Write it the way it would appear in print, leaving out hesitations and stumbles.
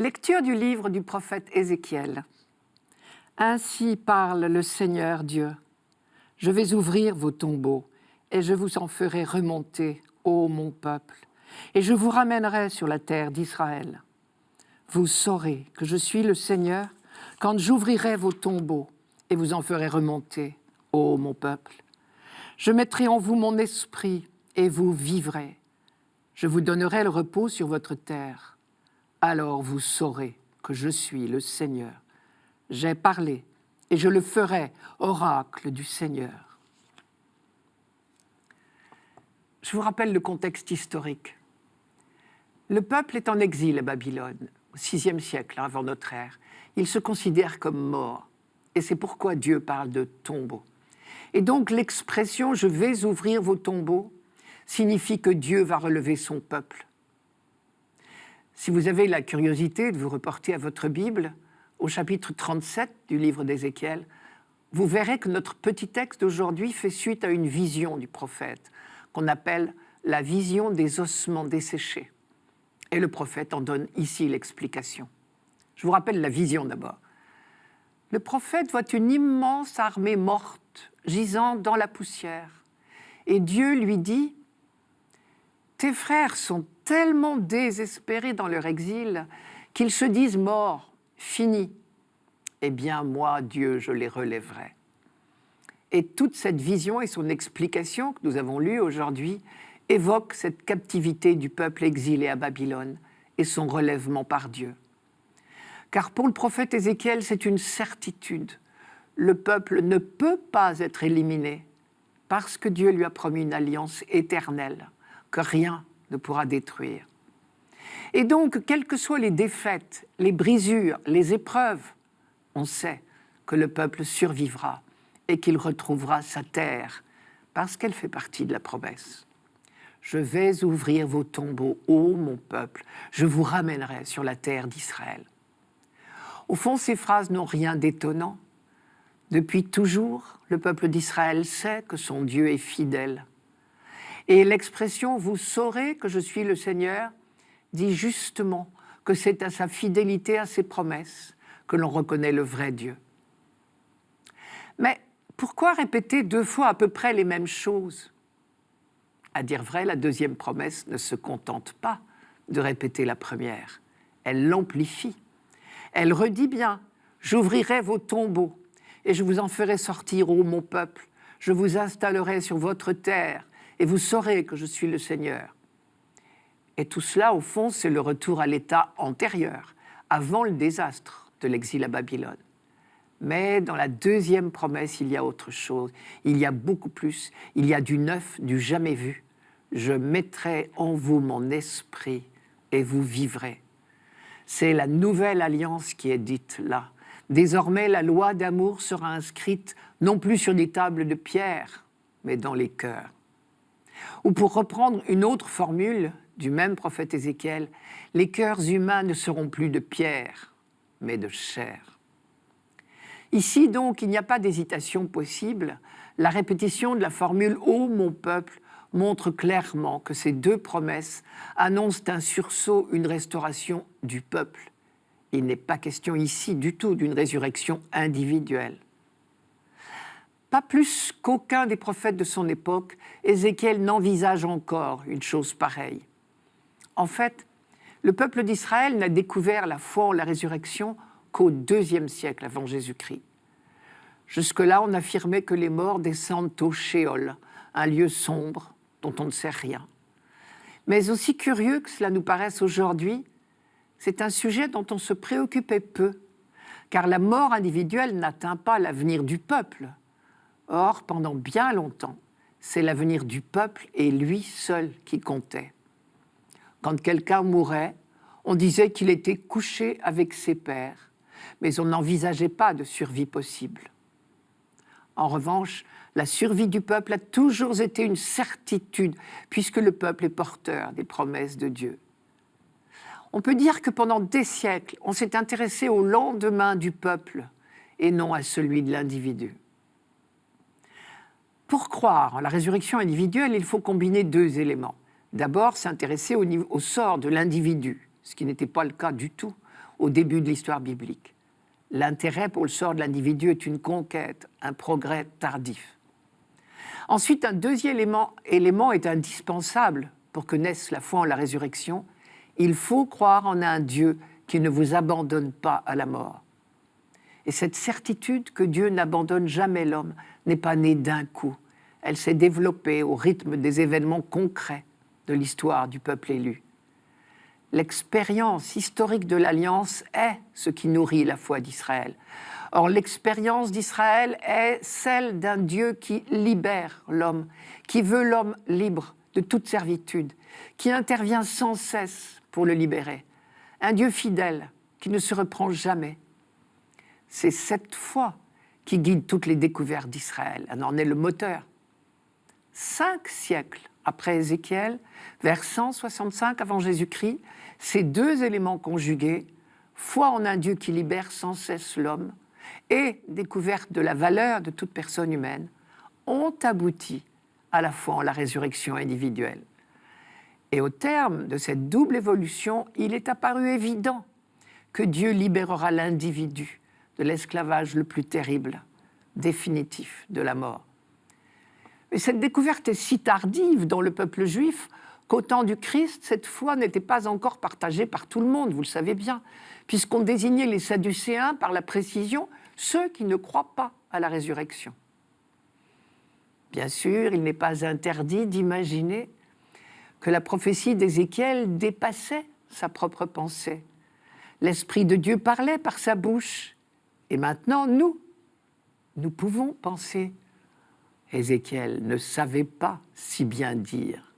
Lecture du livre du prophète Ézéchiel. Ainsi parle le Seigneur Dieu. Je vais ouvrir vos tombeaux et je vous en ferai remonter, ô mon peuple, et je vous ramènerai sur la terre d'Israël. Vous saurez que je suis le Seigneur quand j'ouvrirai vos tombeaux et vous en ferai remonter, ô mon peuple. Je mettrai en vous mon esprit et vous vivrez. Je vous donnerai le repos sur votre terre. Alors vous saurez que je suis le Seigneur. J'ai parlé et je le ferai, oracle du Seigneur. Je vous rappelle le contexte historique. Le peuple est en exil à Babylone, au VIe siècle avant notre ère. Il se considère comme mort. Et c'est pourquoi Dieu parle de tombeaux. Et donc l'expression « je vais ouvrir vos tombeaux » signifie que Dieu va relever son peuple. Si vous avez la curiosité de vous reporter à votre Bible, au chapitre 37 du livre d'Ézéchiel, vous verrez que notre petit texte d'aujourd'hui fait suite à une vision du prophète, qu'on appelle la vision des ossements desséchés. Et le prophète en donne ici l'explication. Je vous rappelle la vision d'abord. Le prophète voit une immense armée morte, gisant dans la poussière. Et Dieu lui dit « Tes frères sont tellement désespérés dans leur exil qu'ils se disent morts, finis. Eh bien, moi, Dieu, je les relèverai. » Et toute cette vision et son explication que nous avons lue aujourd'hui évoquent cette captivité du peuple exilé à Babylone et son relèvement par Dieu. Car pour le prophète Ézéchiel, c'est une certitude. Le peuple ne peut pas être éliminé parce que Dieu lui a promis une alliance éternelle que rien ne pourra détruire. Et donc, quelles que soient les défaites, les brisures, les épreuves, on sait que le peuple survivra et qu'il retrouvera sa terre, parce qu'elle fait partie de la promesse. Je vais ouvrir vos tombeaux, ô mon peuple, je vous ramènerai sur la terre d'Israël. Au fond, ces phrases n'ont rien d'étonnant. Depuis toujours, le peuple d'Israël sait que son Dieu est fidèle. Et l'expression « vous saurez que je suis le Seigneur » dit justement que c'est à sa fidélité à ses promesses que l'on reconnaît le vrai Dieu. Mais pourquoi répéter 2 fois à peu près les mêmes choses ? À dire vrai, la deuxième promesse ne se contente pas de répéter la première. Elle l'amplifie. Elle redit bien « j'ouvrirai vos tombeaux et je vous en ferai sortir, ô mon peuple. Je vous installerai sur votre terre et vous saurez que je suis le Seigneur. » Et tout cela, au fond, c'est le retour à l'état antérieur, avant le désastre de l'exil à Babylone. Mais dans la deuxième promesse, il y a autre chose. Il y a beaucoup plus. Il y a du neuf, du jamais vu. Je mettrai en vous mon esprit et vous vivrez. C'est la nouvelle alliance qui est dite là. Désormais, la loi d'amour sera inscrite non plus sur des tables de pierre, mais dans les cœurs. Ou pour reprendre une autre formule du même prophète Ézéchiel, les cœurs humains ne seront plus de pierre, mais de chair. Ici donc, il n'y a pas d'hésitation possible. La répétition de la formule « Ô mon peuple » montre clairement que ces 2 promesses annoncent un sursaut, une restauration du peuple. Il n'est pas question ici du tout d'une résurrection individuelle. Pas plus qu'aucun des prophètes de son époque, Ézéchiel n'envisage encore une chose pareille. En fait, le peuple d'Israël n'a découvert la foi en la résurrection qu'au IIe siècle avant Jésus-Christ. Jusque-là, on affirmait que les morts descendent au Sheol, un lieu sombre dont on ne sait rien. Mais aussi curieux que cela nous paraisse aujourd'hui, c'est un sujet dont on se préoccupait peu, car la mort individuelle n'atteint pas l'avenir du peuple. Or, pendant bien longtemps, c'est l'avenir du peuple et lui seul qui comptait. Quand quelqu'un mourait, on disait qu'il était couché avec ses pères, mais on n'envisageait pas de survie possible. En revanche, la survie du peuple a toujours été une certitude, puisque le peuple est porteur des promesses de Dieu. On peut dire que pendant des siècles, on s'est intéressé au lendemain du peuple et non à celui de l'individu. Pour croire en la résurrection individuelle, il faut combiner 2 éléments. D'abord, s'intéresser au sort de l'individu, ce qui n'était pas le cas du tout au début de l'histoire biblique. L'intérêt pour le sort de l'individu est une conquête, un progrès tardif. Ensuite, un deuxième élément est indispensable pour que naisse la foi en la résurrection. Il faut croire en un Dieu qui ne vous abandonne pas à la mort. Et cette certitude que Dieu n'abandonne jamais l'homme n'est pas née d'un coup. Elle s'est développée au rythme des événements concrets de l'histoire du peuple élu. L'expérience historique de l'Alliance est ce qui nourrit la foi d'Israël. Or, l'expérience d'Israël est celle d'un Dieu qui libère l'homme, qui veut l'homme libre de toute servitude, qui intervient sans cesse pour le libérer. Un Dieu fidèle qui ne se reprend jamais. C'est cette foi qui guide toutes les découvertes d'Israël. Elle en est le moteur. 5 siècles après Ézéchiel, vers 165 avant Jésus-Christ, ces deux éléments conjugués, foi en un Dieu qui libère sans cesse l'homme et découverte de la valeur de toute personne humaine, ont abouti à la foi en la résurrection individuelle. Et au terme de cette double évolution, il est apparu évident que Dieu libérera l'individu de l'esclavage le plus terrible, définitif, de la mort. Mais cette découverte est si tardive dans le peuple juif qu'au temps du Christ, cette foi n'était pas encore partagée par tout le monde, vous le savez bien, puisqu'on désignait les Sadducéens par la précision ceux qui ne croient pas à la résurrection. Bien sûr, il n'est pas interdit d'imaginer que la prophétie d'Ézéchiel dépassait sa propre pensée. L'Esprit de Dieu parlait par sa bouche. Et maintenant, nous pouvons penser. Ézéchiel ne savait pas si bien dire.